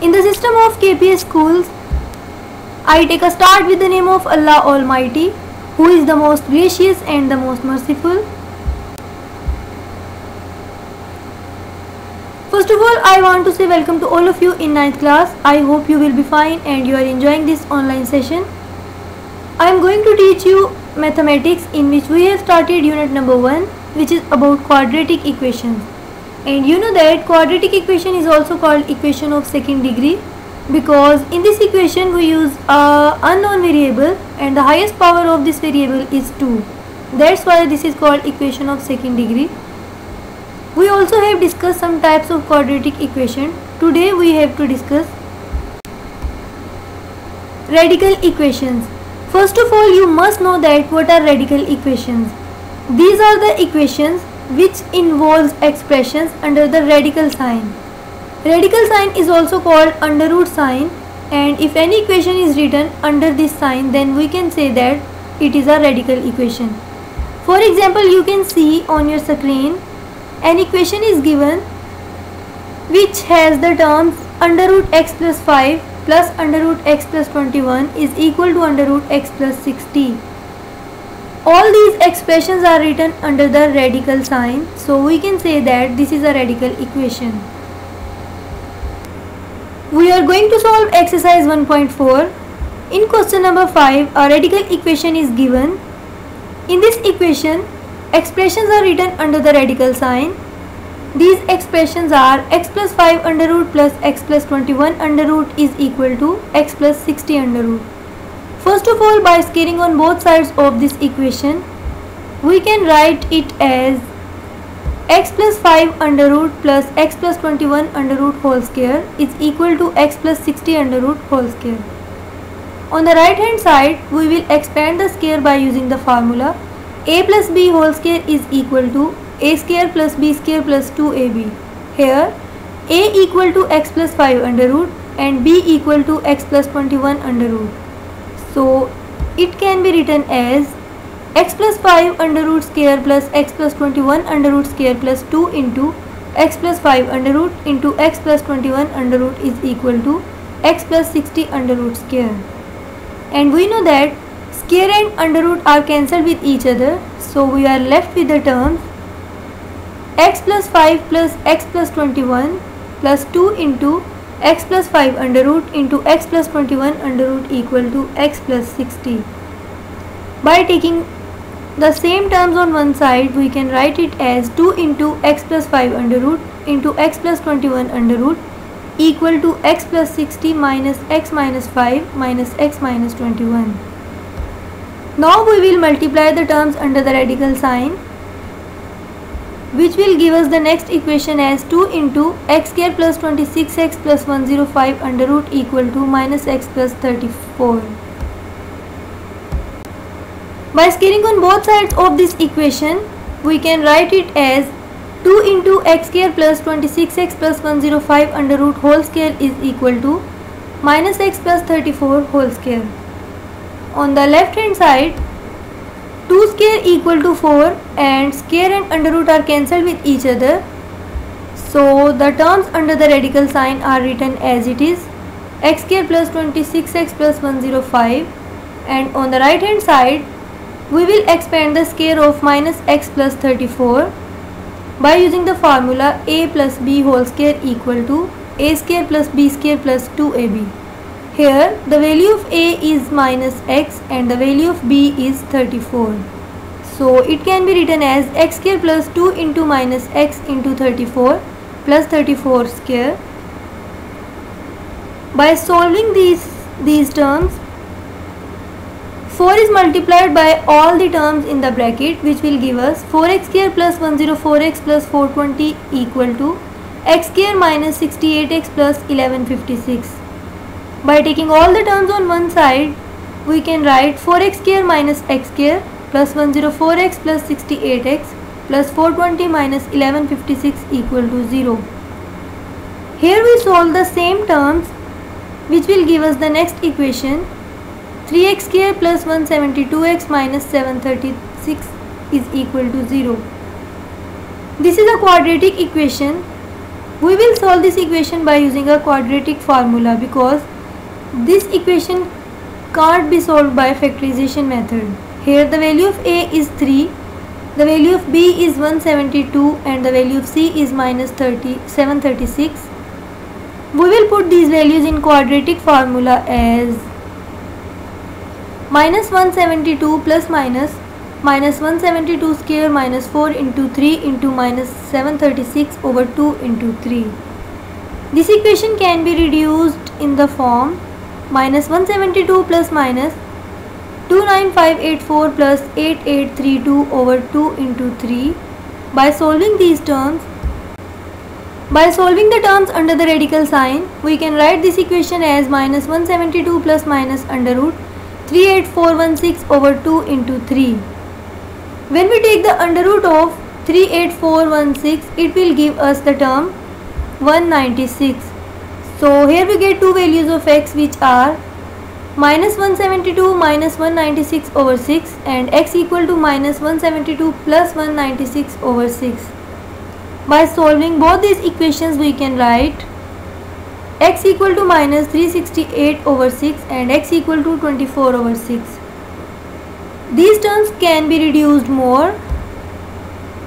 In the system of KPS schools, I take a start with the name of Allah Almighty, who is the most gracious and the most merciful. First of all, I want to say welcome to all of you in 9th class. I hope you will be fine and you are enjoying this online session. I am going to teach you mathematics, in which we have started unit number 1, which is about quadratic equations. And you know that quadratic equation is also called equation of second degree, because in this equation we use a unknown variable and the highest power of this variable is 2. That's why this is called equation of second degree. We also have discussed some types of quadratic equation. Today we have to discuss radical equations. First of all, you must know that what are radical equations. These are the equations which involves expressions under the radical sign. Radical sign is also called under root sign, and if any equation is written under this sign, then we can say that it is a radical equation. For example, you can see on your screen an equation is given which has the terms under root x plus 5 plus under root x plus 21 is equal to under root x plus 60. All these expressions are written under the radical sign, so we can say that this is a radical equation. We are going to solve exercise 1.4. In question number 5, a radical equation is given. In this equation, expressions are written under the radical sign. These expressions are x plus 5 under root plus x plus 21 under root is equal to x plus 60 under root. First of all, by squaring on both sides of this equation, we can write it as x plus 5 under root plus x plus 21 under root whole square is equal to x plus 60 under root whole square. On the right hand side, we will expand the square by using the formula a plus b whole square is equal to a square plus b square plus 2ab. Here a equal to x plus 5 under root and b equal to x plus 21 under root. So it can be written as x plus 5 under root square plus x plus 21 under root square plus 2 into x plus 5 under root into x plus 21 under root is equal to x plus 60 under root square. And we know that square and under root are cancelled with each other, so we are left with the terms x plus 5 plus x plus 21 plus 2 into x plus 5 under root into x plus 21 under root equal to x plus 60. By taking the same terms on one side, we can write it as 2 into x plus 5 under root into x plus 21 under root equal to x plus 60 minus x minus 5 minus x minus 21. Now we will multiply the terms under the radical sign, which will give us the next equation as 2 into x square plus 26x plus 105 under root equal to minus x plus 34. By squaring on both sides of this equation, we can write it as 2 into x square plus 26x plus 105 under root whole square is equal to minus x plus 34 whole square. On the left hand side, 2 square equal to 4 and square and under root are cancelled with each other. So the terms under the radical sign are written as it is x square plus 26x plus 105, and on the right hand side we will expand the square of minus x plus 34 by using the formula a plus b whole square equal to a square plus b square plus 2ab. Here the value of a is minus x and the value of b is 34. So it can be written as x square plus 2 into minus x into 34 plus 34 square. By solving these terms, 4 is multiplied by all the terms in the bracket, which will give us 4x square plus 104x plus 420 equal to x square minus 68x plus 1156. By taking all the terms on one side, we can write 4x square minus x square plus 104x plus 68x plus 420 minus 1156 equal to 0. Here we solve the same terms, which will give us the next equation 3x square plus 172x minus 736 is equal to 0. This is a quadratic equation We will solve this equation by using a quadratic formula because this equation can't be solved by factorization method. Here the value of A is 3, the value of B is 172 and the value of C is minus 736. We will put these values in quadratic formula as minus 172 plus minus 172 square minus 4 into 3 into minus 736 over 2 into 3. This equation can be reduced in the form minus 172 plus minus 29584 plus 8832 over 2 into 3. By solving these terms, by solving the terms under the radical sign, we can write this equation as minus 172 plus minus under root 38416 over 2 into 3. When we take the under root of 38416, it will give us the term 196. So here we get two values of x which are minus 172 minus 196 over 6 and x equal to minus 172 plus 196 over 6. By solving both these equations, we can write x equal to minus 368 over 6 and x equal to 24 over 6. These terms can be reduced more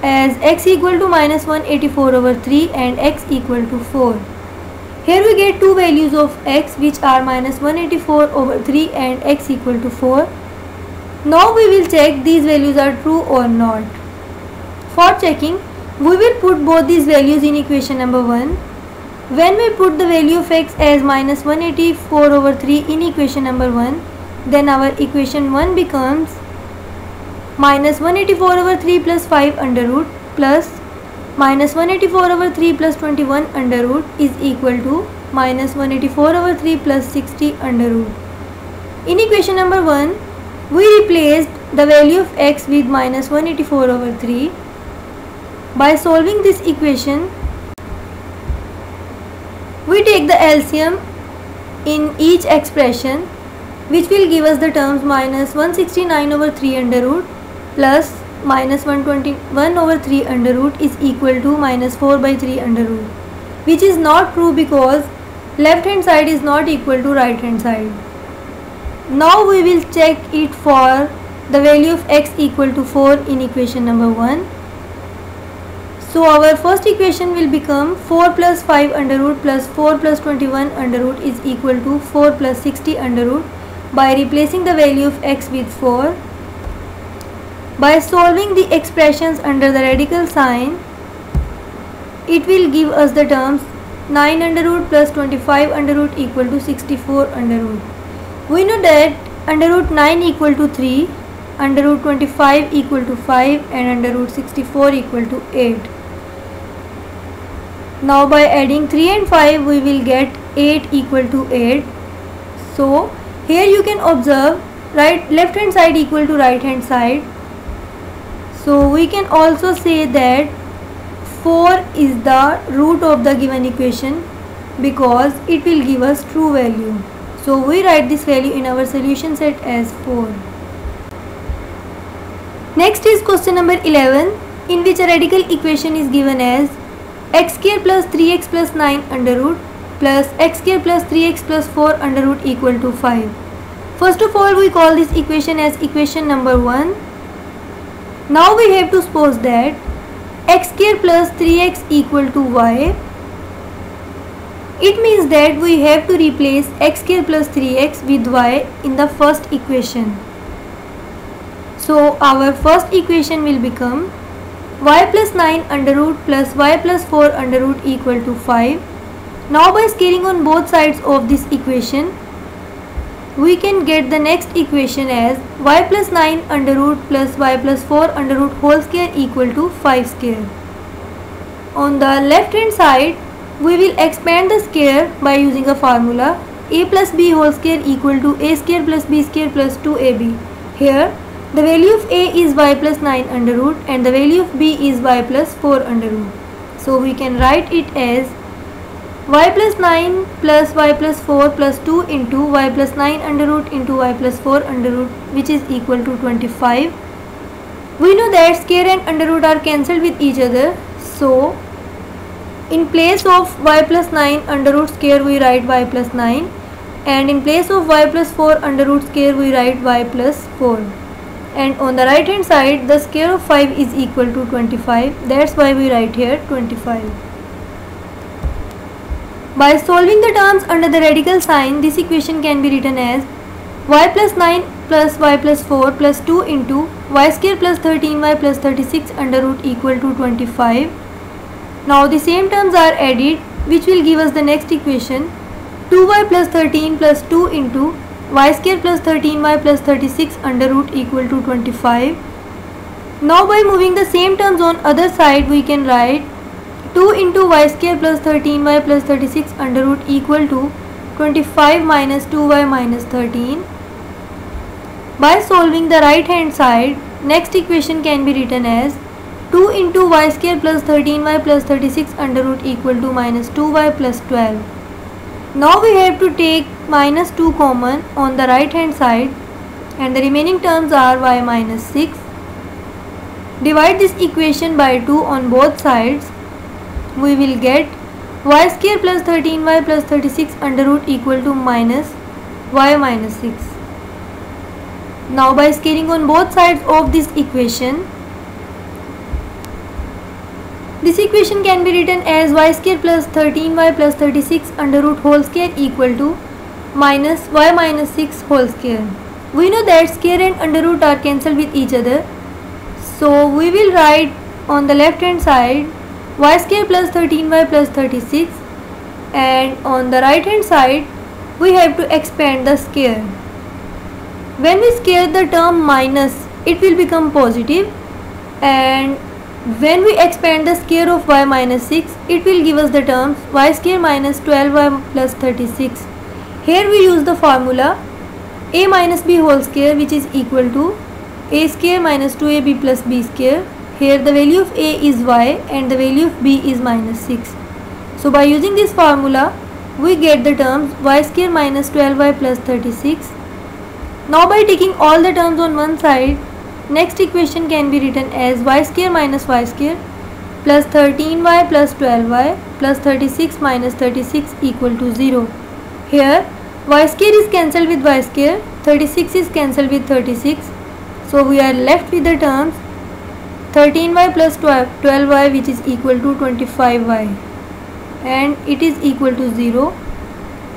as x equal to minus 184 over 3 and x equal to 4. Here we get two values of x which are minus 184 over 3 and x equal to 4. Now we will check these values are true or not. For checking, we will put both these values in equation number 1. When we put the value of x as minus 184 over 3 in equation number 1, then our equation 1 becomes minus 184 over 3 plus 5 under root plus minus 184 over 3 plus 21 under root is equal to minus 184 over 3 plus 60 under root. In equation number 1, we replaced the value of x with minus 184 over 3. By solving this equation, we take the LCM in each expression, which will give us the terms minus 169 over 3 under root plus minus 121 over 3 under root is equal to minus 4 by 3 under root, which is not true because left hand side is not equal to right hand side. Now we will check it for the value of x equal to 4 in equation number 1. So our first equation will become 4 plus 5 under root plus 4 plus 21 under root is equal to 4 plus 60 under root by replacing the value of x with 4. By solving the expressions under the radical sign, it will give us the terms 9 under root plus 25 under root equal to 64 under root. We know that under root 9 equal to 3, under root 25 equal to 5 and under root 64 equal to 8. Now by adding 3 and 5 we will get 8 equal to 8. So here you can observe left hand side equal to right hand side. So we can also say that 4 is the root of the given equation because it will give us true value. So we write this value in our solution set as 4. Next is question number 11, in which a radical equation is given as x square plus 3x plus 9 under root plus x square plus 3x plus 4 under root equal to 5. First of all, we call this equation as equation number 1. Now we have to suppose that x square plus 3x equal to y. It means that we have to replace x square plus 3x with y in the first equation. So our first equation will become y plus 9 under root plus y plus 4 under root equal to 5. Now by scaling on both sides of this equation, we can get the next equation as y plus 9 under root plus y plus 4 under root whole square equal to 5 square. On the left hand side, we will expand the square by using a formula a plus b whole square equal to a square plus b square plus 2ab. Here the value of a is y plus 9 under root and the value of b is y plus 4 under root. So we can write it as y plus 9 plus y plus 4 plus 2 into y plus 9 under root into y plus 4 under root, which is equal to 25. We know that square and under root are cancelled with each other. So in place of y plus 9 under root square we write y plus 9, and in place of y plus 4 under root square we write y plus 4, and on the right hand side the square of 5 is equal to 25, that's why we write here 25. By solving the terms under the radical sign, this equation can be written as y plus 9 plus y plus 4 plus 2 into y square plus 13y plus 36 under root equal to 25. Now the same terms are added, which will give us the next equation, 2y plus 13 plus 2 into y square plus 13y plus 36 under root equal to 25. Now by moving the same terms on other side, we can write 2 into y square plus 13y plus 36 under root equal to 25 minus 2y minus 13. By solving the right hand side, next equation can be written as 2 into y square plus 13y plus 36 under root equal to minus 2y plus 12. Now we have to take minus 2 common on the right hand side, and the remaining terms are y minus 6. Divide this equation by 2 on both sides. We will get y square plus 13y plus 36 under root equal to minus y minus 6. Now by squaring on both sides of this equation can be written as y square plus 13y plus 36 under root whole square equal to minus y minus 6 whole square. We know that square and under root are cancelled with each other, so we will write on the left hand side y square plus 13y plus 36, and on the right hand side we have to expand the square. When we square the term minus, it will become positive, and when we expand the square of y minus 6, it will give us the terms y square minus 12y plus 36. Here we use the formula a minus b whole square, which is equal to a square minus 2ab plus b square. Here the value of a is y and the value of b is minus 6. So by using this formula, we get the terms y square minus 12y plus 36. Now by taking all the terms on one side, next equation can be written as y square minus y square plus 13y plus 12y plus 36 minus 36 equal to 0. Here y square is cancelled with y square, 36 is cancelled with 36. So we are left with the terms 13y plus 12y, which is equal to 25y, and it is equal to 0.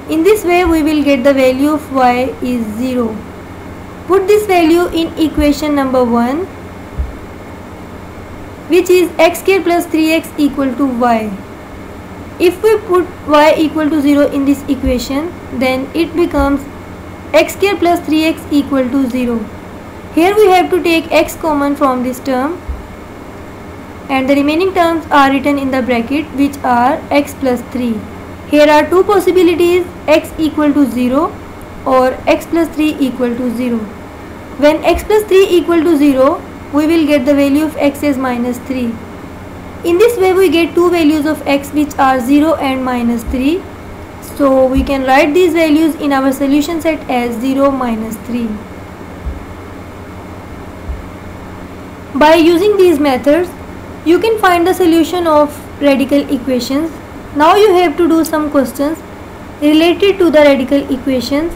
In this way we will get the value of y is 0. Put this value in equation number 1, which is x square plus 3x equal to y. If we put y equal to 0 in this equation, then it becomes x square plus 3x equal to 0. Here we have to take x common from this term, and the remaining terms are written in the bracket, which are x plus 3. Here are two possibilities, x equal to 0 or x plus 3 equal to 0. When x plus 3 equal to 0, we will get the value of x as minus 3. In this way we get two values of x, which are 0 and minus 3. So we can write these values in our solution set as 0, minus 3. By using these methods, you can find the solution of radical equations. Now you have to do some questions related to the radical equations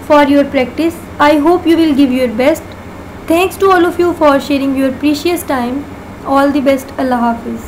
for your practice. I hope you will give your best. Thanks to all of you for sharing your precious time. All the best. Allah Hafiz.